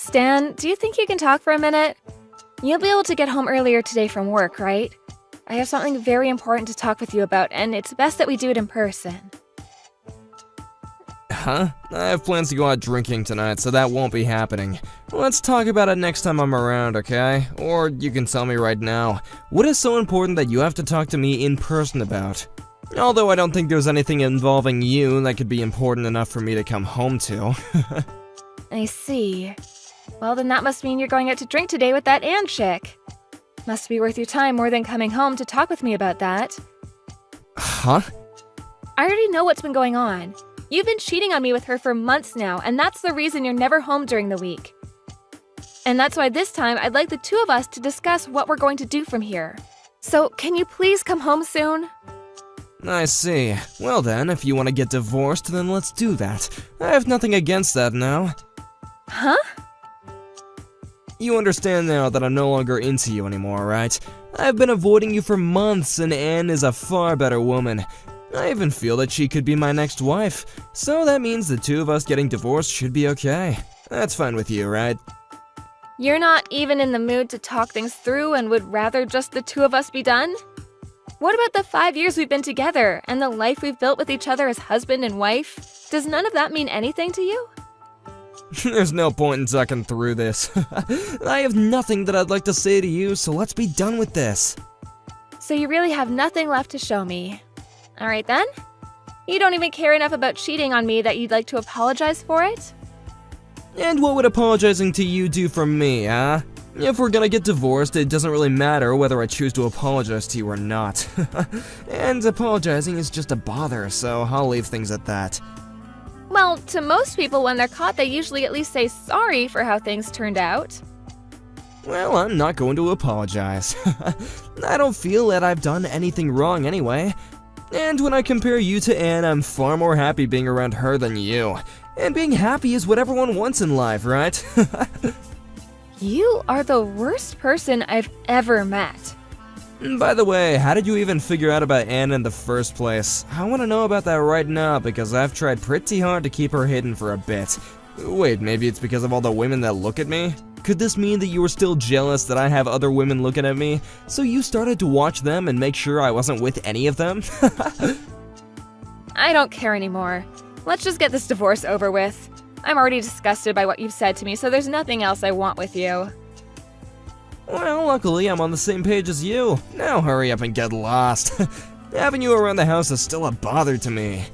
Stan, do you think you can talk for a minute? You'll be able to get home earlier today from work, right? I have something very important to talk with you about, and it's best that we do it in person. Huh? I have plans to go out drinking tonight, so that won't be happening. Let's talk about it next time I'm around, okay? Or you can tell me right now. What is so important that you have to talk to me in person about? Although I don't think there's anything involving you that could be important enough for me to come home to. I see. Well, then that must mean you're going out to drink today with that Ann chick. Must be worth your time more than coming home to talk with me about that. Huh? I already know what's been going on. You've been cheating on me with her for months now, and that's the reason you're never home during the week. And that's why this time I'd like the two of us to discuss what we're going to do from here. So, can you please come home soon? I see. Well then, if you want to get divorced, then let's do that. I have nothing against that now. Huh? You understand now that I'm no longer into you anymore, right? I've been avoiding you for months, and Anne is a far better woman. I even feel that she could be my next wife, so that means the two of us getting divorced should be okay. That's fine with you, right? You're not even in the mood to talk things through and would rather just the two of us be done? What about the 5 years we've been together and the life we've built with each other as husband and wife? Does none of that mean anything to you? There's no point in talking through this. I have nothing that I'd like to say to you, so let's be done with this. So you really have nothing left to show me. Alright then? You don't even care enough about cheating on me that you'd like to apologize for it? And what would apologizing to you do for me, huh? If we're gonna get divorced, it doesn't really matter whether I choose to apologize to you or not. And apologizing is just a bother, so I'll leave things at that. Well, to most people when they're caught, they usually at least say sorry for how things turned out. Well, I'm not going to apologize. I don't feel that I've done anything wrong anyway. And when I compare you to Anne, I'm far more happy being around her than you. And being happy is what everyone wants in life, right? You are the worst person I've ever met. By the way, how did you even figure out about Anne in the first place? I want to know about that right now because I've tried pretty hard to keep her hidden for a bit. Wait, maybe it's because of all the women that look at me? Could this mean that you were still jealous that I have other women looking at me, so you started to watch them and make sure I wasn't with any of them? I don't care anymore. Let's just get this divorce over with. I'm already disgusted by what you've said to me, so there's nothing else I want with you. Well, luckily I'm on the same page as you. Now hurry up and get lost. Having you around the house is still a bother to me.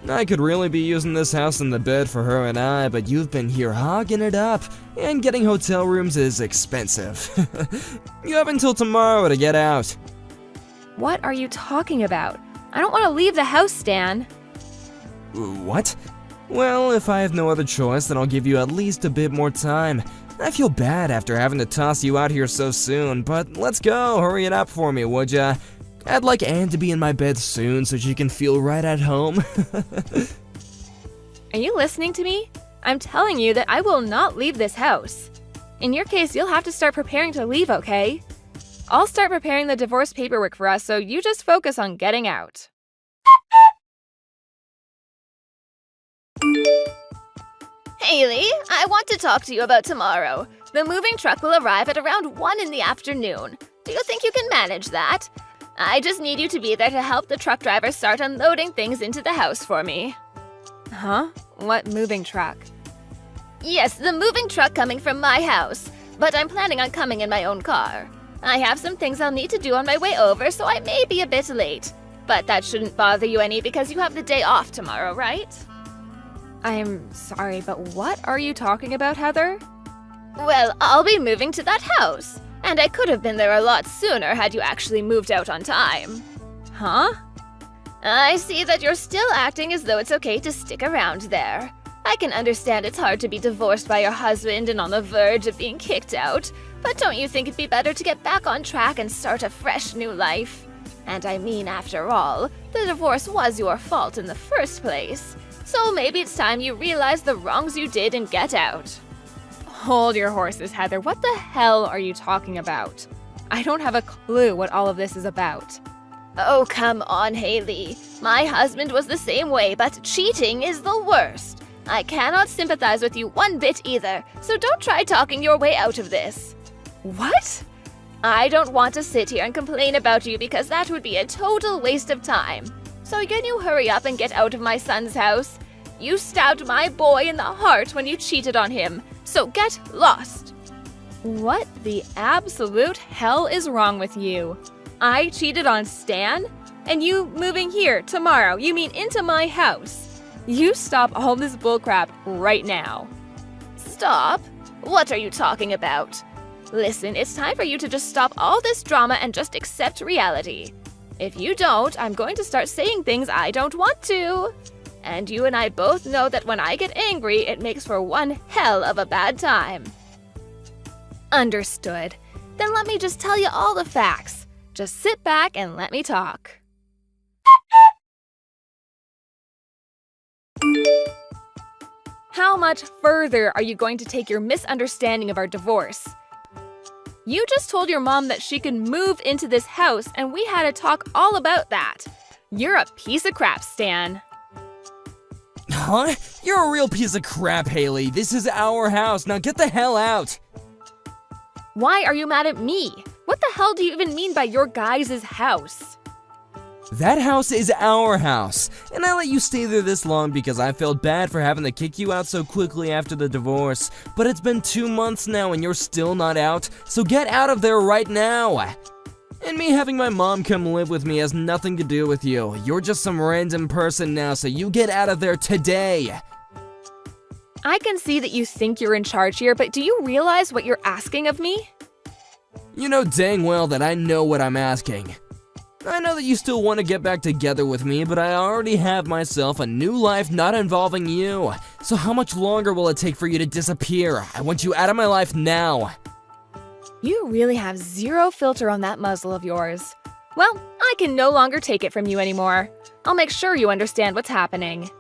I could really be using this house and the bed for her and I, but you've been here hogging it up, and getting hotel rooms is expensive. You have until tomorrow to get out. What are you talking about? I don't want to leave the house, Stan. What? Well, if I have no other choice, then I'll give you at least a bit more time. I feel bad after having to toss you out here so soon, but let's go, hurry it up for me, would ya? I'd like Anne to be in my bed soon so she can feel right at home. Are you listening to me? I'm telling you that I will not leave this house. In your case, you'll have to start preparing to leave, okay? I'll start preparing the divorce paperwork for us, so you just focus on getting out. Haley, I want to talk to you about tomorrow. The moving truck will arrive at around 1 in the afternoon. Do you think you can manage that? I just need you to be there to help the truck driver start unloading things into the house for me. Huh? What moving truck? Yes, the moving truck coming from my house, but I'm planning on coming in my own car. I have some things I'll need to do on my way over, so I may be a bit late. But that shouldn't bother you any because you have the day off tomorrow, right? I'm sorry, but what are you talking about, Heather? Well, I'll be moving to that house, and I could have been there a lot sooner had you actually moved out on time. Huh? I see that you're still acting as though it's okay to stick around there. I can understand it's hard to be divorced by your husband and on the verge of being kicked out, but don't you think it'd be better to get back on track and start a fresh new life? And I mean, after all, the divorce was your fault in the first place. So maybe it's time you realize the wrongs you did and get out. Hold your horses, Heather. What the hell are you talking about? I don't have a clue what all of this is about. Oh, come on, Haley. My husband was the same way, but cheating is the worst. I cannot sympathize with you one bit either, so don't try talking your way out of this. What? I don't want to sit here and complain about you because that would be a total waste of time. So can you hurry up and get out of my son's house? You stabbed my boy in the heart when you cheated on him, so get lost. What the absolute hell is wrong with you? I cheated on Stan? And you moving here tomorrow, you mean into my house? You stop all this bullcrap right now. Stop? What are you talking about? Listen, it's time for you to just stop all this drama and just accept reality. If you don't, I'm going to start saying things I don't want to. And you and I both know that when I get angry, it makes for one hell of a bad time. Understood. Then let me just tell you all the facts. Just sit back and let me talk. How much further are you going to take your misunderstanding of our divorce? You just told your mom that she could move into this house, and we had a talk all about that. You're a piece of crap, Stan. Huh? You're a real piece of crap, Haley. This is our house. Now get the hell out. Why are you mad at me? What the hell do you even mean by your guys' house? That house is our house, and I let you stay there this long because I felt bad for having to kick you out so quickly after the divorce. But it's been 2 months now and you're still not out, so get out of there right now. And me having my mom come live with me has nothing to do with you. You're just some random person now, so you get out of there today. I can see that you think you're in charge here, but do you realize what you're asking of me? You know dang well that I know what I'm asking. I know that you still want to get back together with me, but I already have myself a new life not involving you. So how much longer will it take for you to disappear? I want you out of my life now. You really have zero filter on that muzzle of yours. Well, I can no longer take it from you anymore. I'll make sure you understand what's happening.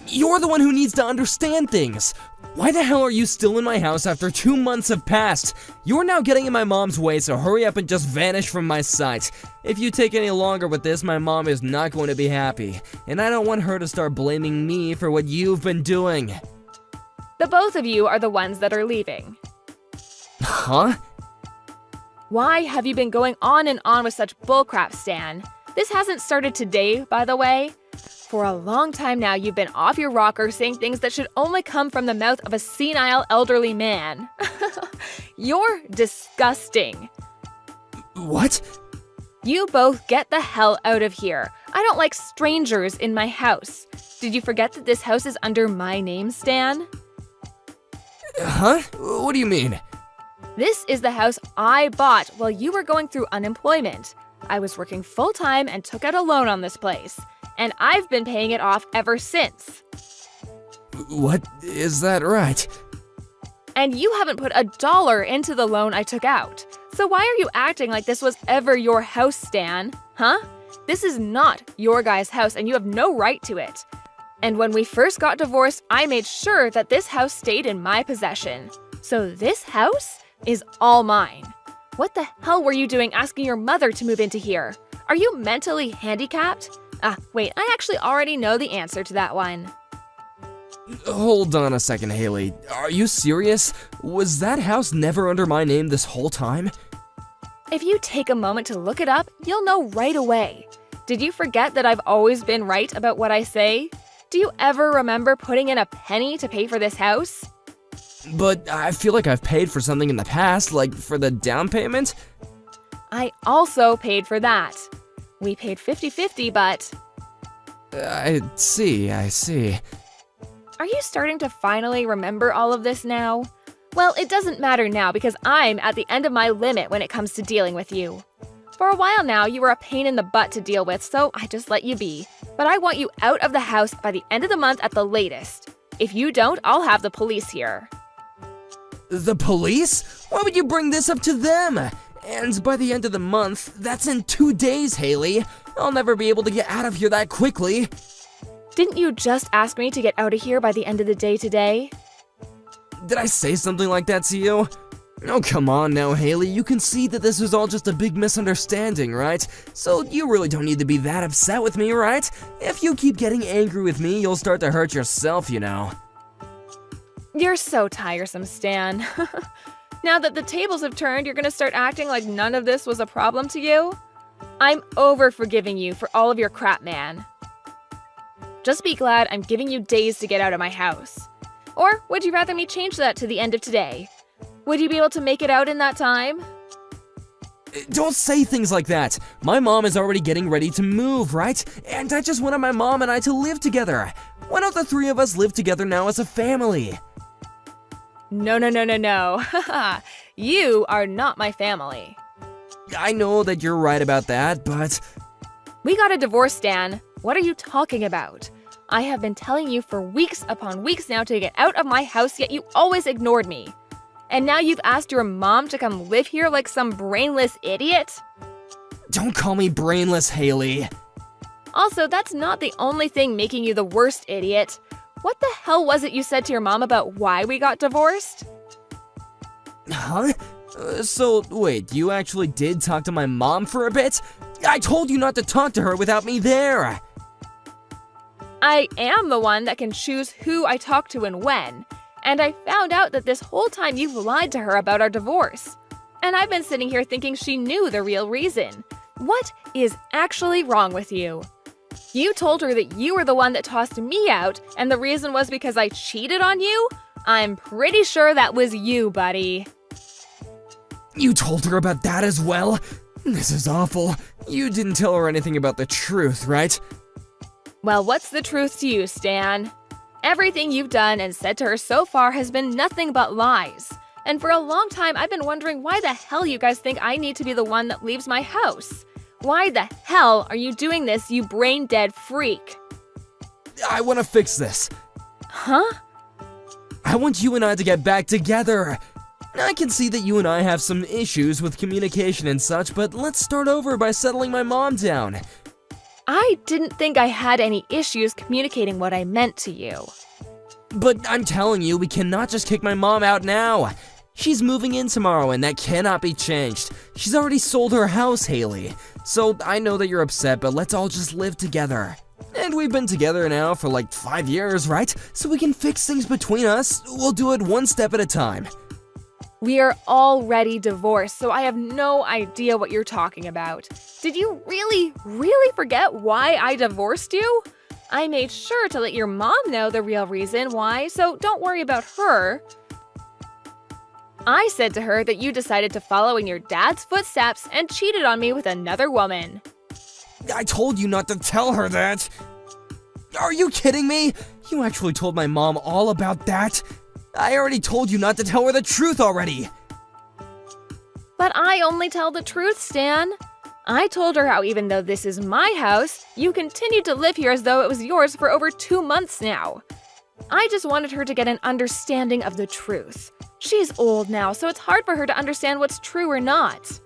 You're the one who needs to understand things. Why the hell are you still in my house after 2 months have passed? You're now getting in my mom's way, so hurry up and just vanish from my sight. If you take any longer with this, my mom is not going to be happy, and I don't want her to start blaming me for what you've been doing. The both of you are the ones that are leaving. Huh? Why have you been going on and on with such bullcrap, Stan? This hasn't started today, by the way. For a long time now, you've been off your rocker saying things that should only come from the mouth of a senile elderly man. You're disgusting. What? You both get the hell out of here. I don't like strangers in my house. Did you forget that this house is under my name, Stan? Huh? What do you mean? This is the house I bought while you were going through unemployment. I was working full-time and took out a loan on this place. And I've been paying it off ever since. What? Is that right? And you haven't put $1 into the loan I took out. So why are you acting like this was ever your house, Stan? Huh? This is not your guy's house and you have no right to it. And when we first got divorced, I made sure that this house stayed in my possession. So this house is all mine. What the hell were you doing asking your mother to move into here? Are you mentally handicapped? Wait, I actually already know the answer to that one. Hold on a second, Haley. Are you serious? Was that house never under my name this whole time? If you take a moment to look it up, you'll know right away. Did you forget that I've always been right about what I say? Do you ever remember putting in a penny to pay for this house? But I feel like I've paid for something in the past, like for the down payment? I also paid for that. We paid 50-50, but... I see. Are you starting to finally remember all of this now? Well, it doesn't matter now because I'm at the end of my limit when it comes to dealing with you. For a while now, you were a pain in the butt to deal with, so I just let you be. But I want you out of the house by the end of the month at the latest. If you don't, I'll have the police here. The police? Why would you bring this up to them? And by the end of the month, that's in 2 days, Haley. I'll never be able to get out of here that quickly. Didn't you just ask me to get out of here by the end of the day today? Did I say something like that to you? Oh, come on now, Haley. You can see that this was all just a big misunderstanding, right? So you really don't need to be that upset with me, right? If you keep getting angry with me, you'll start to hurt yourself, you know. You're so tiresome, Stan. Now that the tables have turned, you're gonna start acting like none of this was a problem to you? I'm over forgiving you for all of your crap, man. Just be glad I'm giving you days to get out of my house. Or would you rather me change that to the end of today? Would you be able to make it out in that time? Don't say things like that. My mom is already getting ready to move, right? And I just wanted my mom and I to live together. Why don't the three of us live together now as a family? No. You are not my family. I know that you're right about that, but... We got a divorce, Stan. What are you talking about? I have been telling you for weeks upon weeks now to get out of my house, yet you always ignored me. And now you've asked your mom to come live here like some brainless idiot? Don't call me brainless, Haley. Also, that's not the only thing making you the worst idiot. What the hell was it you said to your mom about why we got divorced? Huh? So, wait, you actually did talk to my mom for a bit? I told you not to talk to her without me there! I am the one that can choose who I talk to and when. And I found out that this whole time you've lied to her about our divorce. And I've been sitting here thinking she knew the real reason. What is actually wrong with you? You told her that you were the one that tossed me out, and the reason was because I cheated on you? I'm pretty sure that was you, buddy. You told her about that as well? This is awful. You didn't tell her anything about the truth, right? Well, what's the truth to you, Stan? Everything you've done and said to her so far has been nothing but lies. And for a long time, I've been wondering why the hell you guys think I need to be the one that leaves my house. Why the hell are you doing this, you brain-dead freak? I want to fix this. Huh? I want you and I to get back together. I can see that you and I have some issues with communication and such, but let's start over by settling my mom down. I didn't think I had any issues communicating what I meant to you. But I'm telling you, we cannot just kick my mom out now. She's moving in tomorrow and that cannot be changed. She's already sold her house, Haley. So I know that you're upset, but let's all just live together. And we've been together now for like 5 years, right? So we can fix things between us. We'll do it one step at a time. We are already divorced, so I have no idea what you're talking about. Did you really forget why I divorced you? I made sure to let your mom know the real reason why, so don't worry about her. I said to her that you decided to follow in your dad's footsteps and cheated on me with another woman. I told you not to tell her that. Are you kidding me? You actually told my mom all about that? I already told you not to tell her the truth already. But I only tell the truth, Stan. I told her how even though this is my house, you continued to live here as though it was yours for over 2 months now. I just wanted her to get an understanding of the truth. She's old now, so it's hard for her to understand what's true or not.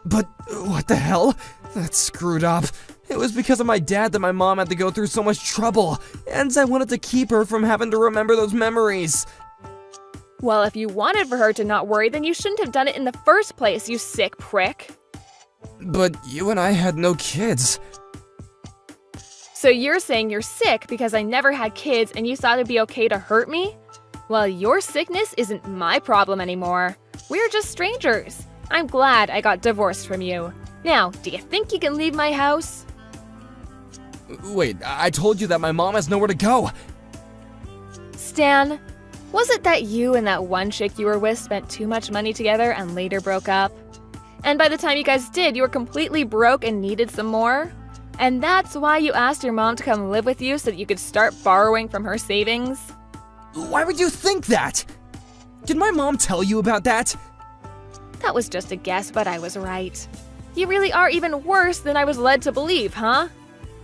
But what the hell? That's screwed up. It was because of my dad that my mom had to go through so much trouble, and I wanted to keep her from having to remember those memories. Well, if you wanted for her to not worry, then you shouldn't have done it in the first place, you sick prick. But you and I had no kids. So you're saying you're sick because I never had kids and you thought it'd be okay to hurt me? Well, your sickness isn't my problem anymore. We're just strangers. I'm glad I got divorced from you. Now, do you think you can leave my house? Wait, I told you that my mom has nowhere to go. Stan, was it that you and that one chick you were with spent too much money together and later broke up? And by the time you guys did, you were completely broke and needed some more? And that's why you asked your mom to come live with you so that you could start borrowing from her savings? Why would you think that? Did my mom tell you about that? That was just a guess, but I was right. You really are even worse than I was led to believe, huh?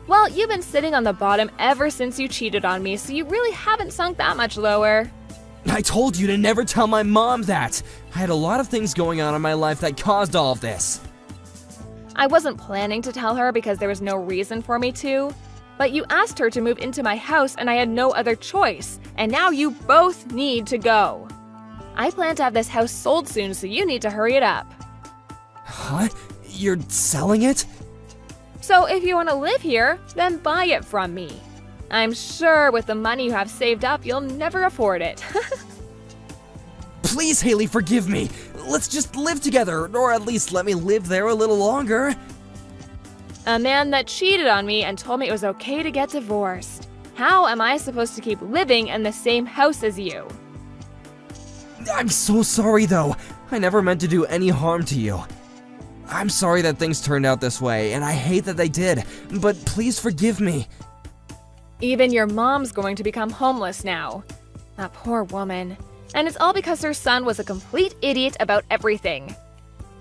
Well, you've been sitting on the bottom ever since you cheated on me, so you really haven't sunk that much lower. I told you to never tell my mom that. I had a lot of things going on in my life that caused all of this. I wasn't planning to tell her because there was no reason for me to, but you asked her to move into my house and I had no other choice, and now you both need to go. I plan to have this house sold soon, so you need to hurry it up. Huh? You're selling it? So if you want to live here, then buy it from me. I'm sure with the money you have saved up, you'll never afford it. Please, Haley, forgive me. Let's just live together, or at least let me live there a little longer. A man that cheated on me and told me it was okay to get divorced. How am I supposed to keep living in the same house as you? I'm so sorry, though. I never meant to do any harm to you. I'm sorry that things turned out this way, and I hate that they did, but please forgive me. Even your mom's going to become homeless now. That poor woman. And it's all because her son was a complete idiot about everything.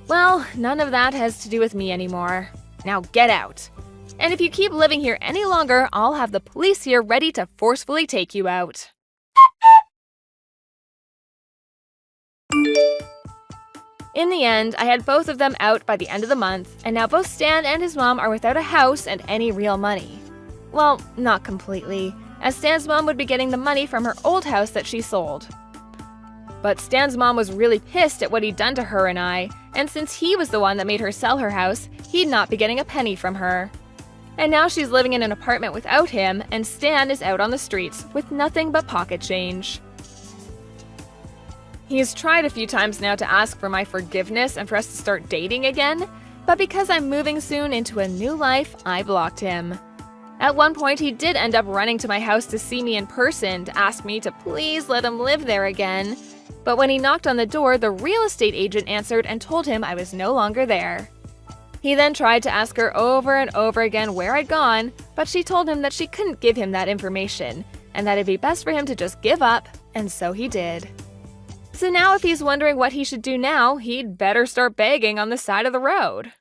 Well, none of that has to do with me anymore. Now get out. And if you keep living here any longer, I'll have the police here ready to forcefully take you out. In the end, I had both of them out by the end of the month, and now both Stan and his mom are without a house and any real money. Well, not completely, as Stan's mom would be getting the money from her old house that she sold. But Stan's mom was really pissed at what he'd done to her and I, and since he was the one that made her sell her house, he'd not be getting a penny from her. And now she's living in an apartment without him, and Stan is out on the streets with nothing but pocket change. He's tried a few times now to ask for my forgiveness and for us to start dating again, but because I'm moving soon into a new life, I blocked him. At one point, he did end up running to my house to see me in person to ask me to please let him live there again, but when he knocked on the door, the real estate agent answered and told him I was no longer there. He then tried to ask her over and over again where I'd gone, but she told him that she couldn't give him that information, and that it'd be best for him to just give up, and so he did. So now if he's wondering what he should do now, he'd better start begging on the side of the road.